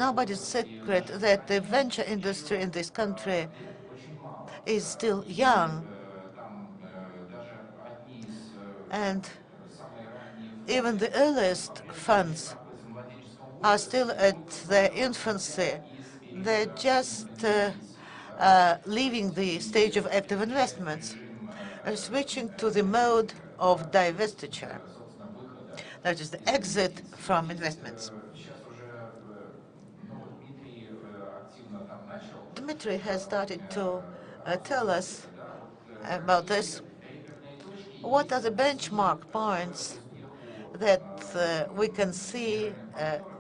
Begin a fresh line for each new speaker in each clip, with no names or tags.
nobody's secret that the venture industry in this country is still young, and even the earliest funds are still at their infancy. They're just leaving the stage of active investments and switching to the mode of divestiture, that is the exit from investments. Dmitry has started to tell us about this. What are the benchmark points that we can see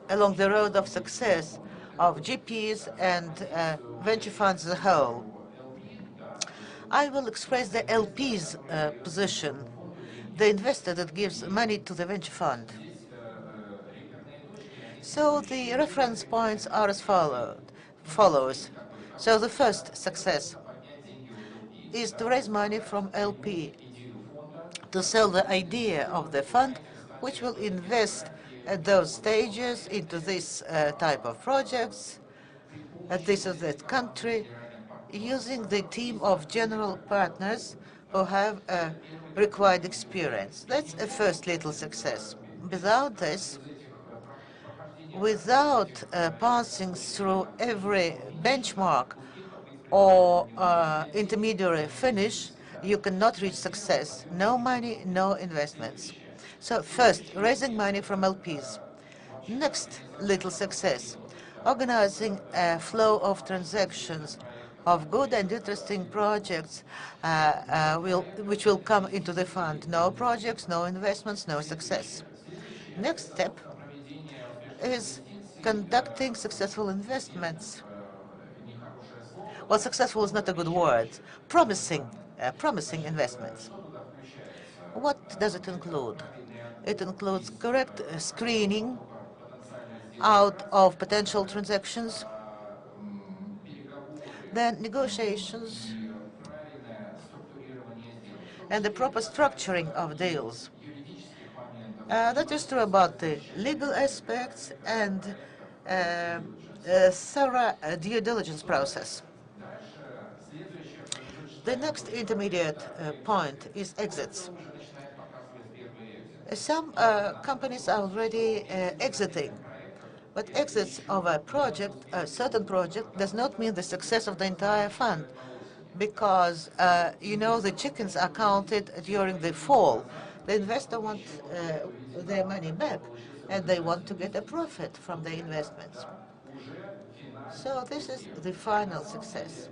along the road of success of GPs and venture funds as a whole? I will express the LP's position, the investor that gives money to the venture fund. So the reference points are as follows. So the first success is to raise money from LP to sell the idea of the fund, which will invest at those stages into this type of projects, at this or that country, using the team of general partners who have required experience. That's a first little success. Without this, without passing through every benchmark or intermediary finish, you cannot reach success. No money, no investments. So first, raising money from LPs. Next little success, organizing a flow of transactions of good and interesting projects which will come into the fund. No projects, no investments, no success. Next step is conducting successful investments. Well, successful is not a good word. Promising investments. What does it include? It includes correct screening out of potential transactions, then negotiations, and the proper structuring of deals. That is true about the legal aspects and thorough due diligence process. The next intermediate point is exits. Some companies are already exiting, but exits of a project, a certain project, does not mean the success of the entire fund, because the chickens are counted during the fall. The investor wants their money back, and they want to get a profit from the investments. So this is the final success.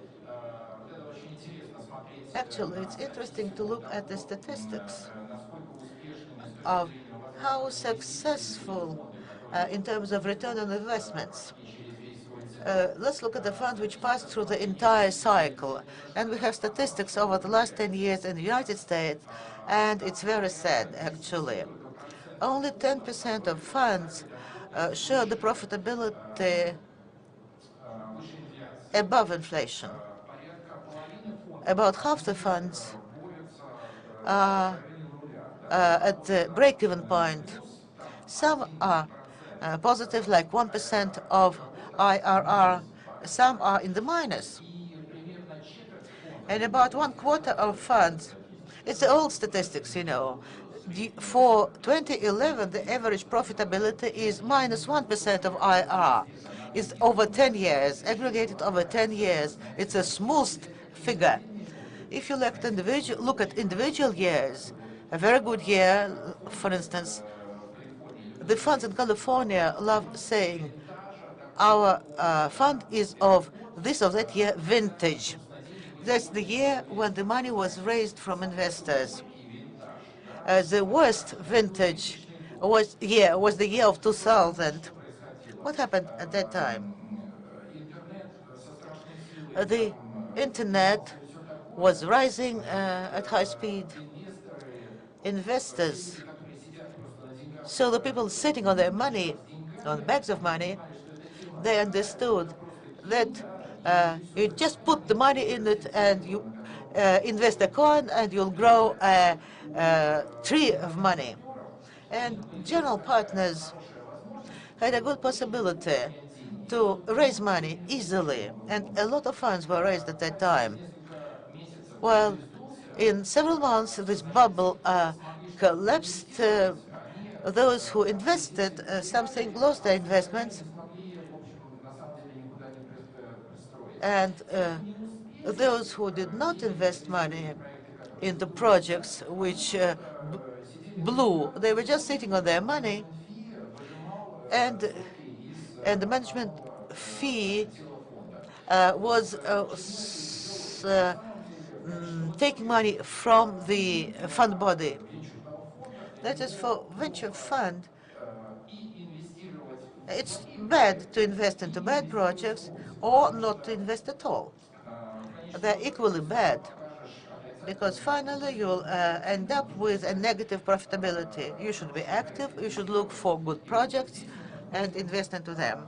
Actually, it's interesting to look at the statistics of how successful in terms of return on investments. Let's look at the funds which passed through the entire cycle. And we have statistics over the last 10 years in the United States, and it's very sad, actually. Only 10% of funds show the profitability above inflation. About half the funds are at the break-even point. Some are positive, like 1% of IRR. Some are in the minus. And about 1/4 of funds, it's the old statistics, For 2011, the average profitability is minus 1% of IRR. It's over 10 years, aggregated over 10 years. It's a smooth figure. If you look at individual years, a very good year, for instance, the funds in California love saying, our fund is of this or that year vintage. That's the year when the money was raised from investors. The worst vintage was the year of 2000. What happened at that time? The internet was rising at high speed. Investors, so the people sitting on their money, on bags of money, they understood that you just put the money in it and you invest a coin and you'll grow a tree of money. And general partners had a good possibility to raise money easily, and a lot of funds were raised at that time. Well, in several months, this bubble collapsed. Those who invested something lost their investments, and those who did not invest money in the projects which blew, they were just sitting on their money, and the management fee was taking money from the fund body. That is, for venture fund, it's bad to invest into bad projects or not to invest at all. They're equally bad, because finally you'll end up with a negative profitability. You should be active, you should look for good projects and invest into them.